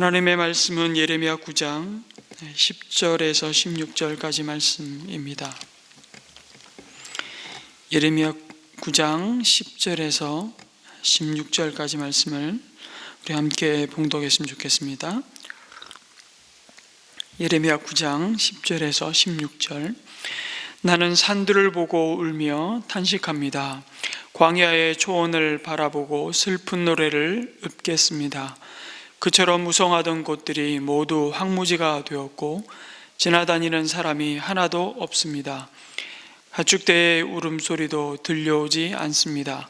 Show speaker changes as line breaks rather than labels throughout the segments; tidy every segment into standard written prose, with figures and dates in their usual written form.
하나님의 말씀은 예레미야 9장 10절에서 16절까지 말씀입니다. 예레미야 9장 10절에서 16절까지 말씀을 우리 함께 봉독했으면 좋겠습니다. 예레미야 9장 10절에서 16절. 나는 산들을 보고 울며 탄식합니다. 광야의 초원을 바라보고 슬픈 노래를 읊겠습니다. 그처럼 무성하던 곳들이 모두 황무지가 되었고 지나다니는 사람이 하나도 없습니다. 가축대의 울음소리도 들려오지 않습니다.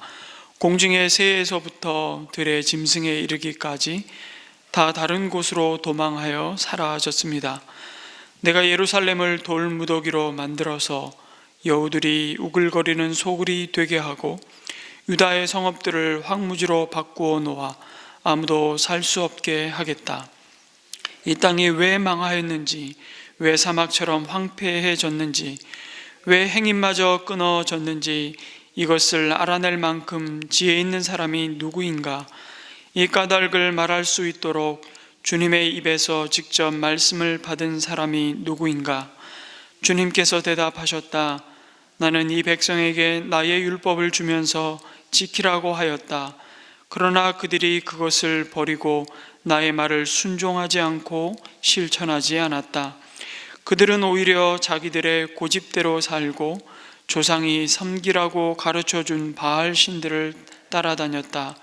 공중의 새에서부터 들의 짐승에 이르기까지 다 다른 곳으로 도망하여 사라졌습니다. 내가 예루살렘을 돌무더기로 만들어서 여우들이 우글거리는 소굴이 되게 하고 유다의 성읍들을 황무지로 바꾸어 놓아 아무도 살 수 없게 하겠다. 이 땅이 왜 망하였는지, 왜 사막처럼 황폐해졌는지, 왜 행인마저 끊어졌는지 이것을 알아낼 만큼 지혜 있는 사람이 누구인가? 이 까닭을 말할 수 있도록 주님의 입에서 직접 말씀을 받은 사람이 누구인가? 주님께서 대답하셨다. 나는 이 백성에게 나의 율법을 주면서 지키라고 하였다. 그러나 그들이 그것을 버리고 나의 말을 순종하지 않고 실천하지 않았다. 그들은 오히려 자기들의 고집대로 살고 조상이 섬기라고 가르쳐준 바알 신들을 따라다녔다.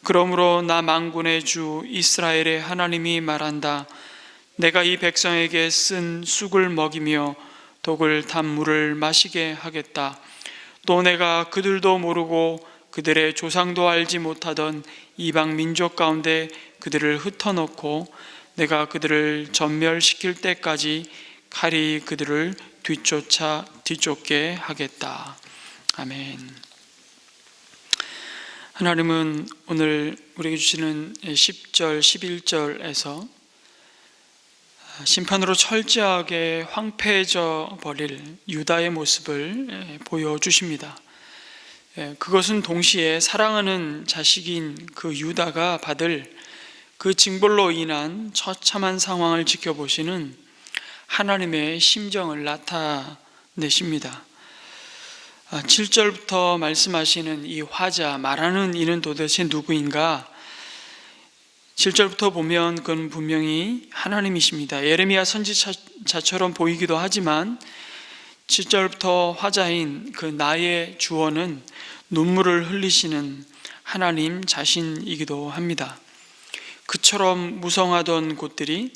그러므로 나 만군의 주 이스라엘의 하나님이 말한다. 내가 이 백성에게 쓴 쑥을 먹이며 독을 탄 물을 마시게 하겠다. 또 내가 그들도 모르고 그들의 조상도 알지 못하던 이방 민족 가운데 그들을 흩어놓고 내가 그들을 전멸시킬 때까지 칼이 그들을 뒤쫓게 하겠다. 아멘. 하나님은 오늘 우리에게 주시는 10절, 11절에서 심판으로 철저하게 황폐해져 버릴 유다의 모습을 보여주십니다. 그것은 동시에 사랑하는 자식인 그 유다가 받을 그 징벌로 인한 처참한 상황을 지켜보시는 하나님의 심정을 나타내십니다. 7절부터 말씀하시는 이 화자, 말하는 이는 도대체 누구인가? 7절부터 보면 그건 분명히 하나님이십니다. 예레미야 선지자처럼 보이기도 하지만 7절부터 화자인 그 나의 주어는 눈물을 흘리시는 하나님 자신이기도 합니다. 그처럼 무성하던 곳들이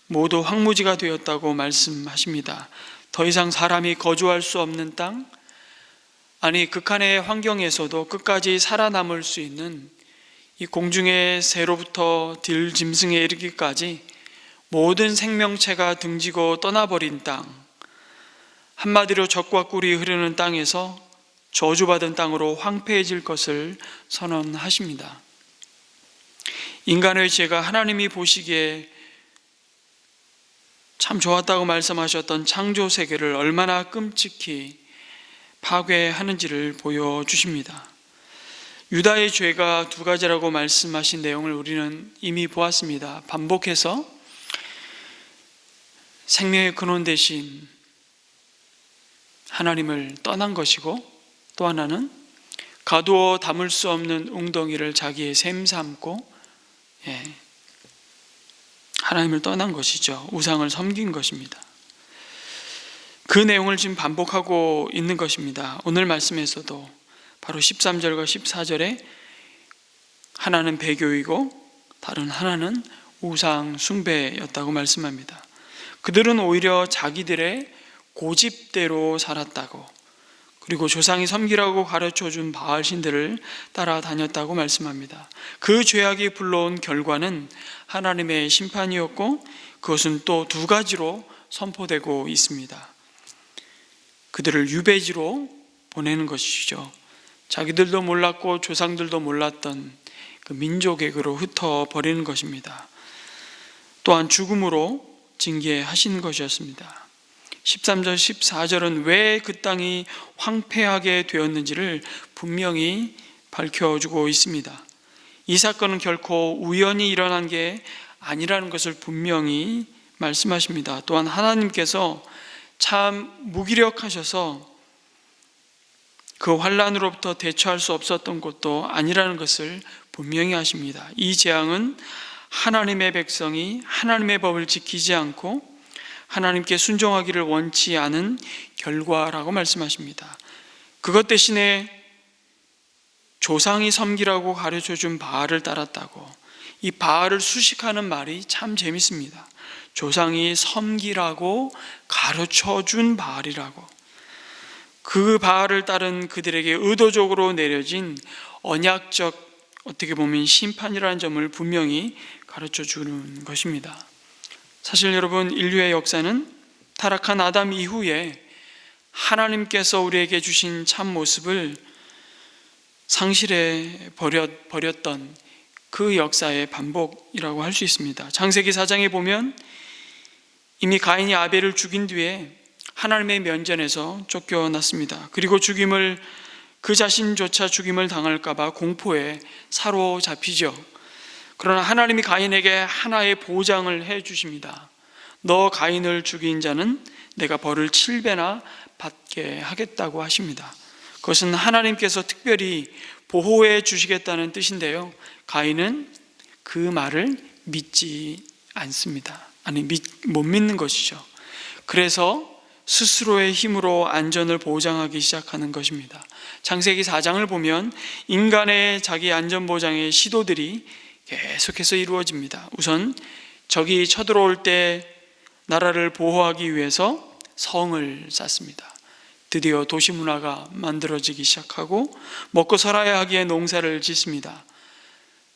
모두 황무지가 되었다고 말씀하십니다. 더 이상 사람이 거주할 수 없는 땅, 아니 극한의 환경에서도 끝까지 살아남을 수 있는 이 공중의 새로부터 들짐승에 이르기까지 모든 생명체가 등지고 떠나버린 땅, 한마디로 젖과 꿀이 흐르는 땅에서 저주받은 땅으로 황폐해질 것을 선언하십니다. 인간의 죄가 하나님이 보시기에 참 좋았다고 말씀하셨던 창조 세계를 얼마나 끔찍히 파괴하는지를 보여주십니다. 유다의 죄가 두 가지라고 말씀하신 내용을 우리는 이미 보았습니다. 반복해서 생명의 근원 대신 하나님을 떠난 것이고, 또 하나는 가두어 담을 수 없는 웅덩이를 자기의 샘 삼고 하나님을 떠난 것이죠. 우상을 섬긴 것입니다. 그 내용을 지금 반복하고 있는 것입니다. 오늘 말씀에서도 바로 13절과 14절에 하나는 배교이고 다른 하나는 우상 숭배였다고 말씀합니다. 그들은 오히려 자기들의 고집대로 살았다고, 그리고 조상이 섬기라고 가르쳐준 바알 신들을 따라다녔다고 말씀합니다. 그 죄악이 불러온 결과는 하나님의 심판이었고, 그것은 또 두 가지로 선포되고 있습니다. 그들을 유배지로 보내는 것이죠. 자기들도 몰랐고 조상들도 몰랐던 그 민족에게로 흩어버리는 것입니다. 또한 죽음으로 징계하신 것이었습니다. 13절, 14절은 왜 그 땅이 황폐하게 되었는지를 분명히 밝혀주고 있습니다. 이 사건은 결코 우연히 일어난 게 아니라는 것을 분명히 말씀하십니다. 또한 하나님께서 참 무기력하셔서 그 환난으로부터 대처할 수 없었던 것도 아니라는 것을 분명히 하십니다. 이 재앙은 하나님의 백성이 하나님의 법을 지키지 않고 하나님께 순종하기를 원치 않은 결과라고 말씀하십니다. 그것 대신에 조상이 섬기라고 가르쳐준 바알을 따랐다고, 이 바알을 수식하는 말이 참 재밌습니다. 조상이 섬기라고 가르쳐준 바알이라고. 그 바알을 따른 그들에게 의도적으로 내려진 언약적, 어떻게 보면 심판이라는 점을 분명히 가르쳐 주는 것입니다. 사실 여러분, 인류의 역사는 타락한 아담 이후에 하나님께서 우리에게 주신 참 모습을 상실해 버렸던 그 역사의 반복이라고 할 수 있습니다. 창세기 4장에 보면 이미 가인이 아벨을 죽인 뒤에 하나님의 면전에서 쫓겨났습니다. 그리고 그 자신조차 죽임을 당할까 봐 공포에 사로잡히죠. 그러나 하나님이 가인에게 하나의 보장을 해 주십니다. 너 가인을 죽인 자는 내가 벌을 7배나 받게 하겠다고 하십니다. 그것은 하나님께서 특별히 보호해 주시겠다는 뜻인데요, 가인은 그 말을 믿지 않습니다. 못 믿는 것이죠. 그래서 스스로의 힘으로 안전을 보장하기 시작하는 것입니다. 창세기 4장을 보면 인간의 자기 안전 보장의 시도들이 계속해서 이루어집니다. 우선 적이 쳐들어올 때 나라를 보호하기 위해서 성을 쌓습니다. 드디어 도시 문화가 만들어지기 시작하고 먹고 살아야 하기에 농사를 짓습니다.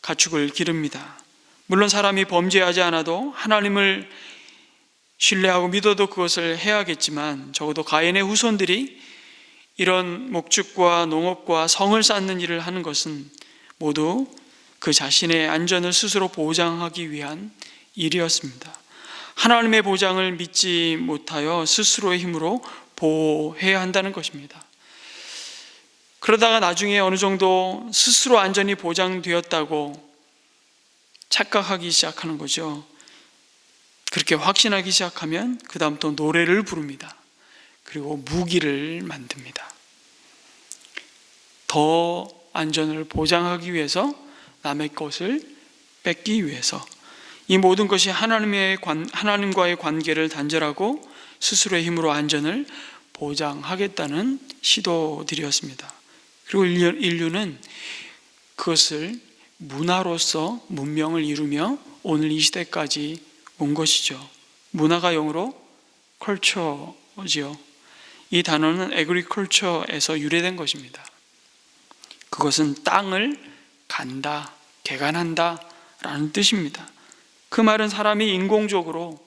가축을 기릅니다. 물론 사람이 범죄하지 않아도 하나님을 신뢰하고 믿어도 그것을 해야겠지만, 적어도 가인의 후손들이 이런 목축과 농업과 성을 쌓는 일을 하는 것은 모두 그 자신의 안전을 스스로 보장하기 위한 일이었습니다. 하나님의 보장을 믿지 못하여 스스로의 힘으로 보호해야 한다는 것입니다. 그러다가 나중에 어느 정도 스스로 안전이 보장되었다고 착각하기 시작하는 거죠. 그렇게 확신하기 시작하면 그 다음부터 노래를 부릅니다. 그리고 무기를 만듭니다. 더 안전을 보장하기 위해서, 남의 것을 뺏기 위해서, 이 모든 것이 하나님과의 관계를 단절하고 스스로의 힘으로 안전을 보장하겠다는 시도들이었습니다. 그리고 인류는 그것을 문화로서 문명을 이루며 오늘 이 시대까지 온 것이죠. 문화가 영어로 culture지요. 이 단어는 agriculture에서 유래된 것입니다. 그것은 땅을 간다, 개간한다 라는 뜻입니다. 그 말은 사람이 인공적으로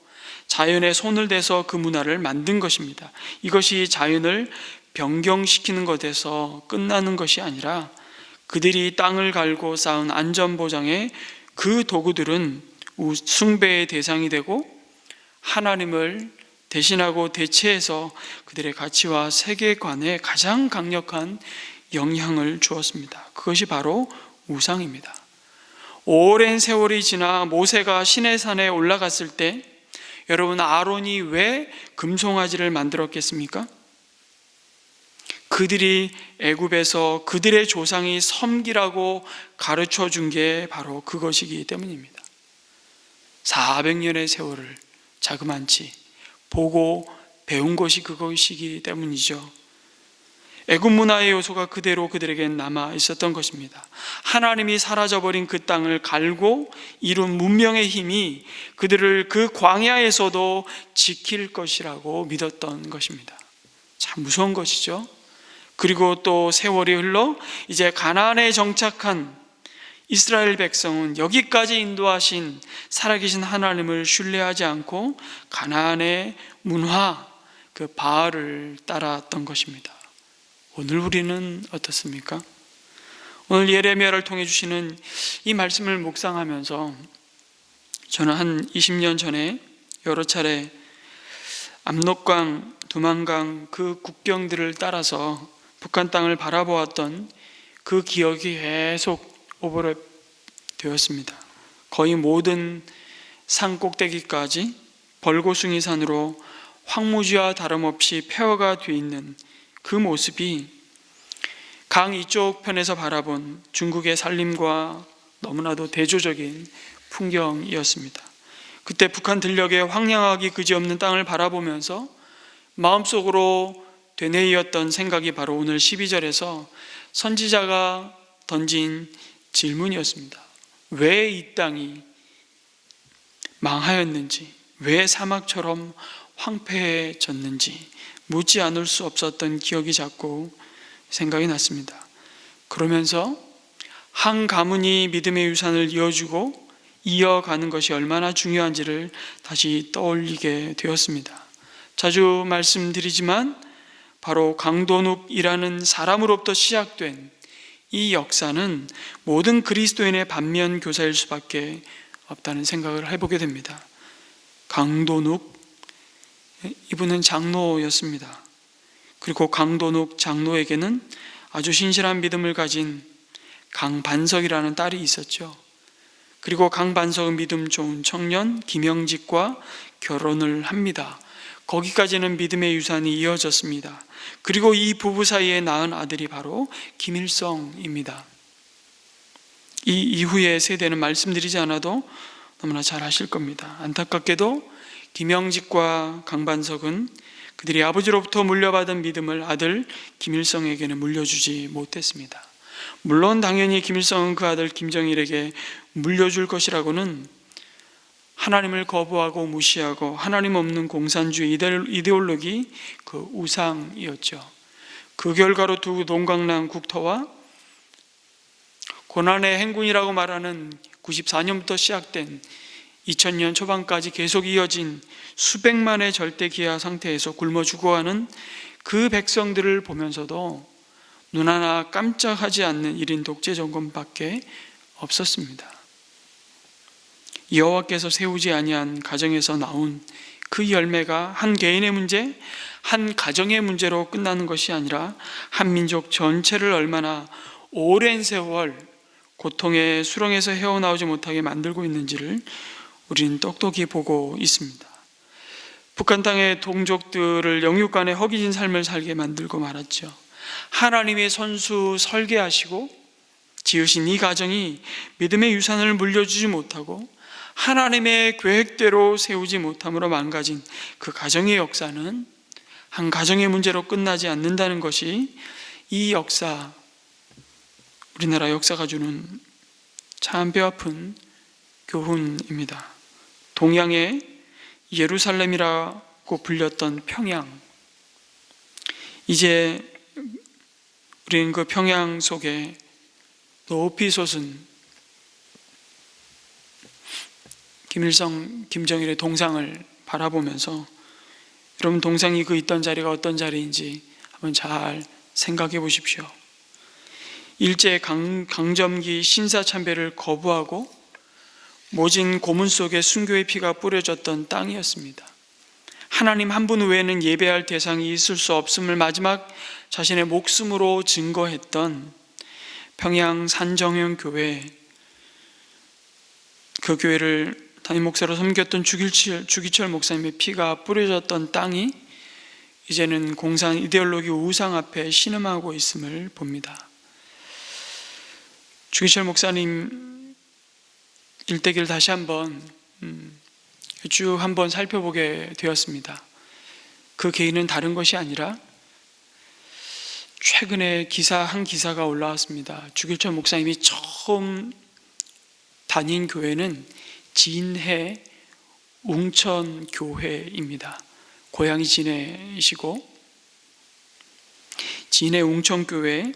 자연에 손을 대서 그 문화를 만든 것입니다. 이것이 자연을 변경시키는 것에서 끝나는 것이 아니라 그들이 땅을 갈고 쌓은 안전보장의 그 도구들은 숭배의 대상이 되고 하나님을 대신하고 대체해서 그들의 가치와 세계관에 가장 강력한 영향을 주었습니다. 그것이 바로 우상입니다. 오랜 세월이 지나 모세가 시내산에 올라갔을 때 여러분, 아론이 왜 금송아지를 만들었겠습니까? 그들이 애굽에서 그들의 조상이 섬기라고 가르쳐 준 게 바로 그것이기 때문입니다. 400년의 세월을 자그만치 보고 배운 것이 그것이기 때문이죠. 애굽 문화의 요소가 그대로 그들에겐 남아 있었던 것입니다. 하나님이 사라져버린 그 땅을 갈고 이룬 문명의 힘이 그들을 그 광야에서도 지킬 것이라고 믿었던 것입니다. 참 무서운 것이죠. 그리고 또 세월이 흘러 이제 가나안에 정착한 이스라엘 백성은 여기까지 인도하신 살아계신 하나님을 신뢰하지 않고 가나안의 문화, 그 바알을 따랐던 것입니다. 오늘 우리는 어떻습니까? 오늘 예레미야를 통해 주시는 이 말씀을 묵상하면서 저는 한 20년 전에 여러 차례 압록강, 두만강 그 국경들을 따라서 북한 땅을 바라보았던 그 기억이 계속 오버랩 되었습니다. 거의 모든 산 꼭대기까지 벌고숭이 산으로 황무지와 다름없이 폐허가 되어 있는 그 모습이 강 이쪽 편에서 바라본 중국의 산림과 너무나도 대조적인 풍경이었습니다. 그때 북한 들녘의 황량하기 그지없는 땅을 바라보면서 마음속으로 되뇌이었던 생각이 바로 오늘 12절에서 선지자가 던진 질문이었습니다. 왜 이 땅이 망하였는지, 왜 사막처럼 황폐해졌는지 묻지 않을 수 없었던 기억이 자꾸 생각이 났습니다. 그러면서 한 가문이 믿음의 유산을 이어주고 이어가는 것이 얼마나 중요한지를 다시 떠올리게 되었습니다. 자주 말씀드리지만 바로 강도눅이라는 사람으로부터 시작된 이 역사는 모든 그리스도인의 반면 교사일 수밖에 없다는 생각을 해보게 됩니다. 강도눅, 이분은 장로였습니다. 그리고 강도눅 장로에게는 아주 신실한 믿음을 가진 강반석이라는 딸이 있었죠. 그리고 강반석은 믿음 좋은 청년 김영직과 결혼을 합니다. 거기까지는 믿음의 유산이 이어졌습니다. 그리고 이 부부 사이에 낳은 아들이 바로 김일성입니다. 이 이후의 세대는 말씀드리지 않아도 너무나 잘 아실 겁니다. 안타깝게도 김영직과 강반석은 그들이 아버지로부터 물려받은 믿음을 아들 김일성에게는 물려주지 못했습니다. 물론 당연히 김일성은 그 아들 김정일에게 물려줄 것이라고는 하나님을 거부하고 무시하고 하나님 없는 공산주의 이데올로기 그 우상이었죠. 그 결과로 두 동강남 국토와 고난의 행군이라고 말하는 94년부터 시작된 2000년 초반까지 계속 이어진 수백만의 절대기아 상태에서 굶어 죽어가는 그 백성들을 보면서도 눈 하나 깜짝하지 않는 1인 독재 정권밖에 없었습니다. 여호와께서 세우지 아니한 가정에서 나온 그 열매가 한 개인의 문제, 한 가정의 문제로 끝나는 것이 아니라 한 민족 전체를 얼마나 오랜 세월 고통의 수렁에서 헤어나오지 못하게 만들고 있는지를 우리는 똑똑히 보고 있습니다. 북한 땅의 동족들을 영육간에 허기진 삶을 살게 만들고 말았죠. 하나님의 손수 설계하시고 지으신 이 가정이 믿음의 유산을 물려주지 못하고 하나님의 계획대로 세우지 못함으로 망가진 그 가정의 역사는 한 가정의 문제로 끝나지 않는다는 것이 이 역사, 우리나라 역사가 주는 참 뼈아픈 교훈입니다. 동양의 예루살렘이라고 불렸던 평양, 이제 우리는 그 평양 속에 높이 솟은 김일성, 김정일의 동상을 바라보면서 여러분 동상이 그 있던 자리가 어떤 자리인지 한번 잘 생각해 보십시오. 일제 강점기 신사참배를 거부하고 모진 고문 속에 순교의 피가 뿌려졌던 땅이었습니다. 하나님 한 분 외에는 예배할 대상이 있을 수 없음을 마지막 자신의 목숨으로 증거했던 평양 산정형 교회, 그 교회를 담임 목사로 섬겼던 주기철 목사님의 피가 뿌려졌던 땅이 이제는 공산 이데올로기 우상 앞에 신음하고 있음을 봅니다. 주기철 목사님 일대기를 다시 한번 쭉 한번 살펴보게 되었습니다. 그 개인은 다른 것이 아니라 최근에 한 기사가 올라왔습니다. 주기철 목사님이 처음 다닌 교회는 진해 웅천교회입니다. 고향이 진해이시고 진해 웅천교회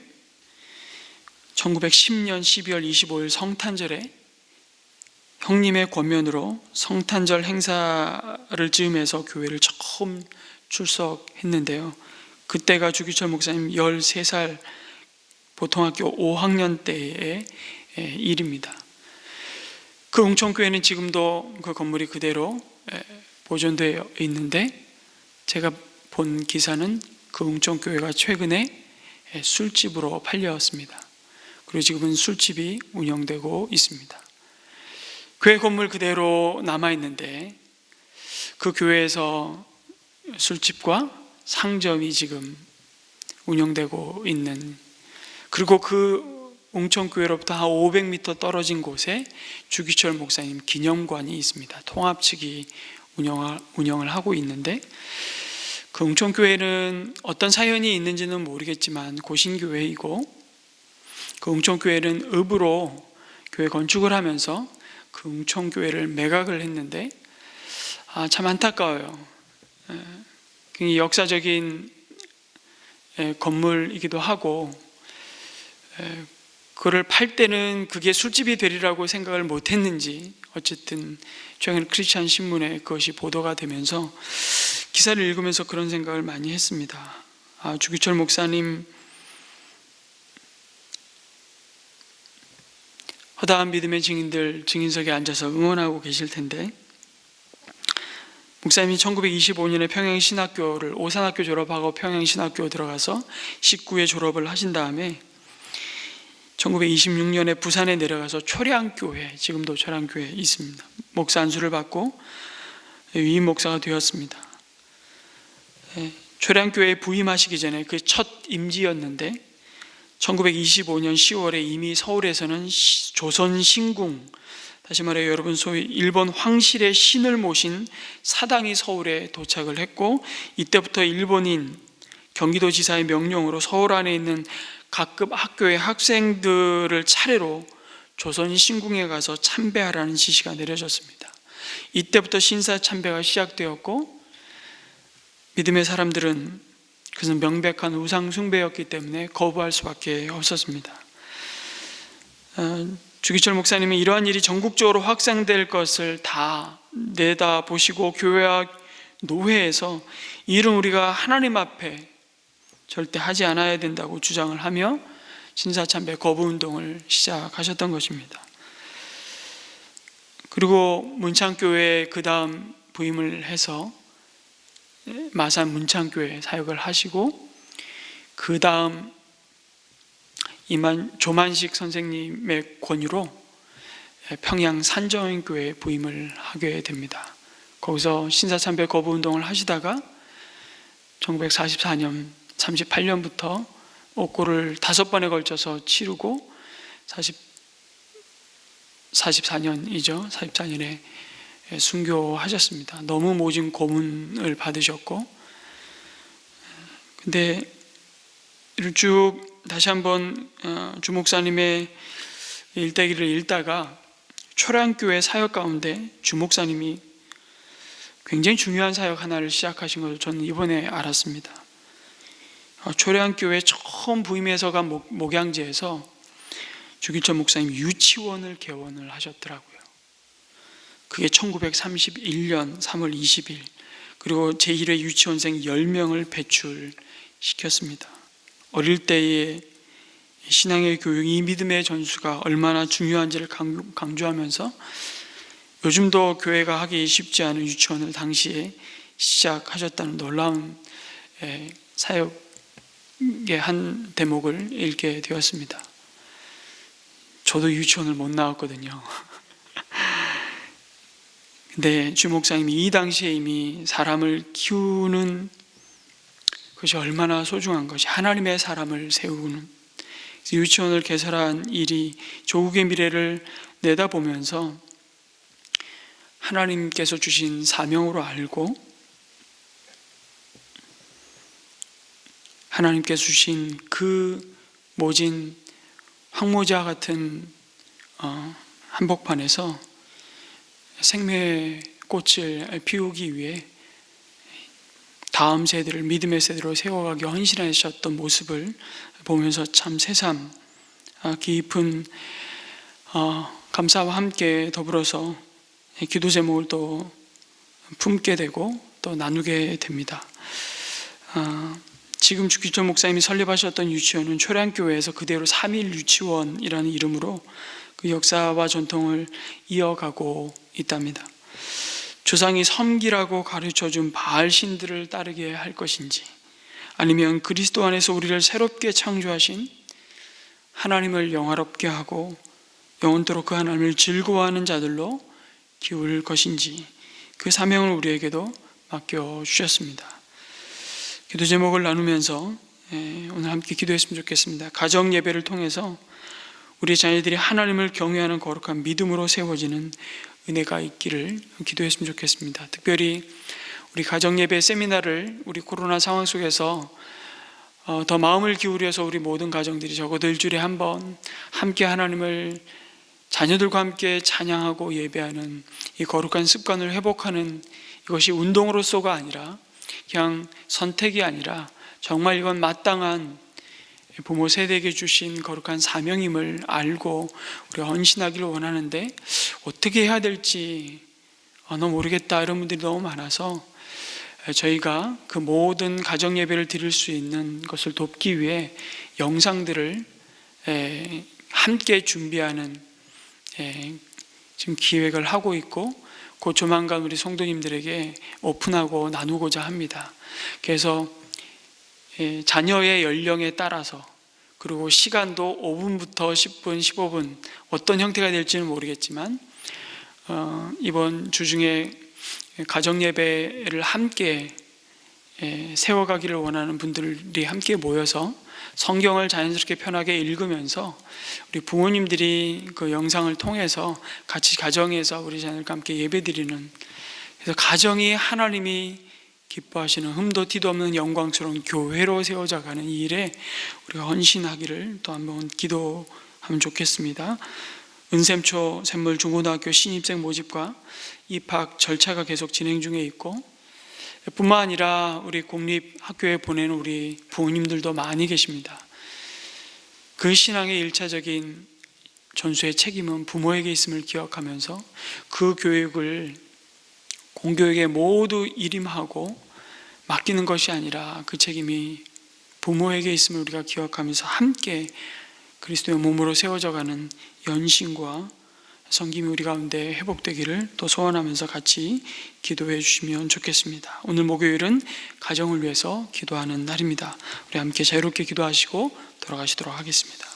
1910년 12월 25일 성탄절에 형님의 권면으로 성탄절 행사를 즈음해서 교회를 처음 출석했는데요. 그때가 주기철 목사님 13살 보통학교 5학년 때의 일입니다. 그 웅천교회는 지금도 그 건물이 그대로 보존되어 있는데 제가 본 기사는 그 웅천교회가 최근에 술집으로 팔렸습니다. 그리고 지금은 술집이 운영되고 있습니다. 교회 건물 그대로 남아있는데 그 교회에서 술집과 상점이 지금 운영되고 있는, 그리고 그 웅천교회로부터 한 500m 떨어진 곳에 주기철 목사님 기념관이 있습니다. 통합 측이 운영을 하고 있는데, 그 웅천교회는 어떤 사연이 있는지는 모르겠지만 고신교회이고, 그 웅천교회는 읍으로 교회 건축을 하면서 그 웅천교회를 매각을 했는데, 참 안타까워요. 굉장히 역사적인 건물이기도 하고, 그걸 팔 때는 그게 술집이 되리라고 생각을 못했는지 어쨌든 최근 크리스찬 신문에 그것이 보도가 되면서 기사를 읽으면서 그런 생각을 많이 했습니다. 주기철 목사님 허다한 믿음의 증인들 증인석에 앉아서 응원하고 계실 텐데, 목사님이 1925년에 평양신학교를 오산학교 졸업하고 평양신학교 들어가서 19회 졸업을 하신 다음에 1926년에 부산에 내려가서 초량교회, 지금도 초량교회에 있습니다. 목사 안수를 받고 위임 목사가 되었습니다. 초량교회에 부임하시기 전에 그 첫 임지였는데 1925년 10월에 이미 서울에서는 조선신궁, 다시 말해 여러분 소위 일본 황실의 신을 모신 사당이 서울에 도착을 했고, 이때부터 일본인 경기도지사의 명령으로 서울 안에 있는 각급 학교의 학생들을 차례로 조선신궁에 가서 참배하라는 지시가 내려졌습니다. 이때부터 신사 참배가 시작되었고, 믿음의 사람들은 그것은 명백한 우상 숭배였기 때문에 거부할 수밖에 없었습니다. 주기철 목사님은 이러한 일이 전국적으로 확산될 것을 다 내다보시고 교회와 노회에서 이 일은 우리가 하나님 앞에 절대 하지 않아야 된다고 주장을 하며 신사참배 거부운동을 시작하셨던 것입니다. 그리고 문창교회에 그 다음 부임을 해서 마산 문창교회 사역을 하시고, 그 다음 조만식 선생님의 권유로 평양 산정교회에 부임을 하게 됩니다. 거기서 신사참배 거부운동을 하시다가 1944년 38년부터 옥고를 5번에 걸쳐서 치르고 44년이죠. 44년에 순교하셨습니다. 너무 모진 고문을 받으셨고, 근데 이를 쭉 다시 한번 주 목사님의 일대기를 읽다가 초량교회 사역 가운데 주 목사님이 굉장히 중요한 사역 하나를 시작하신 것을 저는 이번에 알았습니다. 초량교회 처음 부임해서 간 목양지에서 주기철 목사님 유치원을 개원을 하셨더라고요. 그게 1931년 3월 20일, 그리고 제1회 유치원생 10명을 배출시켰습니다. 어릴 때의 신앙의 교육, 이 믿음의 전수가 얼마나 중요한지를 강조하면서 요즘도 교회가 하기 쉽지 않은 유치원을 당시에 시작하셨다는 놀라운 사역의 한 대목을 읽게 되었습니다. 저도 유치원을 못 나왔거든요. 근데 주 목사님이 이 당시에 이미 사람을 키우는 그것이 얼마나 소중한 것이, 하나님의 사람을 세우는 유치원을 개설한 일이 조국의 미래를 내다보면서 하나님께서 주신 사명으로 알고 하나님께서 주신 그 모진 황모자 같은 한복판에서 생명의 꽃을 피우기 위해 다음 세대를 믿음의 세대로 세워가기 헌신하셨던 모습을 보면서 참 새삼 깊은 감사와 함께 더불어서 기도 제목을 또 품게 되고 또 나누게 됩니다. 지금 주기철 목사님이 설립하셨던 유치원은 초량교회에서 그대로 3일 유치원이라는 이름으로 그 역사와 전통을 이어가고 있답니다. 조상이 섬기라고 가르쳐준 바알 신들을 따르게 할 것인지, 아니면 그리스도 안에서 우리를 새롭게 창조하신 하나님을 영화롭게 하고 영원토록 그 하나님을 즐거워하는 자들로 기울 것인지 그 사명을 우리에게도 맡겨주셨습니다. 기도 제목을 나누면서 오늘 함께 기도했으면 좋겠습니다. 가정 예배를 통해서 우리 자녀들이 하나님을 경외하는 거룩한 믿음으로 세워지는 은혜가 있기를 기도했으면 좋겠습니다. 특별히 우리 가정 예배 세미나를 우리 코로나 상황 속에서 더 마음을 기울여서 우리 모든 가정들이 적어도 일주일에 한 번 함께 하나님을 자녀들과 함께 찬양하고 예배하는 이 거룩한 습관을 회복하는 이것이 운동으로서가 아니라 그냥 선택이 아니라 정말 이건 마땅한 부모 세대에게 주신 거룩한 사명임을 알고 우리가 헌신하기를 원하는데 어떻게 해야 될지 너무 모르겠다 이런 분들이 너무 많아서 저희가 그 모든 가정 예배를 드릴 수 있는 것을 돕기 위해 영상들을 함께 준비하는 지금 기획을 하고 있고 곧 조만간 우리 성도님들에게 오픈하고 나누고자 합니다. 그래서 자녀의 연령에 따라서 그리고 시간도 5분부터 10분, 15분 어떤 형태가 될지는 모르겠지만 이번 주 중에 가정 예배를 함께 세워가기를 원하는 분들이 함께 모여서 성경을 자연스럽게 편하게 읽으면서 우리 부모님들이 그 영상을 통해서 같이 가정에서 우리 자녀들과 함께 예배드리는, 그래서 가정이 하나님이 기뻐하시는 흠도 티도 없는 영광스러운 교회로 세워져가는 이 일에 우리가 헌신하기를 또 한번 기도하면 좋겠습니다. 은샘초 샘물 중고등학교 신입생 모집과 입학 절차가 계속 진행 중에 있고 뿐만 아니라 우리 공립학교에 보내는 우리 부모님들도 많이 계십니다. 그 신앙의 일차적인 전수의 책임은 부모에게 있음을 기억하면서 그 교육을 공교육에 모두 일임하고 맡기는 것이 아니라 그 책임이 부모에게 있음을 우리가 기억하면서 함께 그리스도의 몸으로 세워져가는 연신과 섬김이 우리 가운데 회복되기를 또 소원하면서 같이 기도해 주시면 좋겠습니다. 오늘 목요일은 가정을 위해서 기도하는 날입니다. 우리 함께 자유롭게 기도하시고 돌아가시도록 하겠습니다.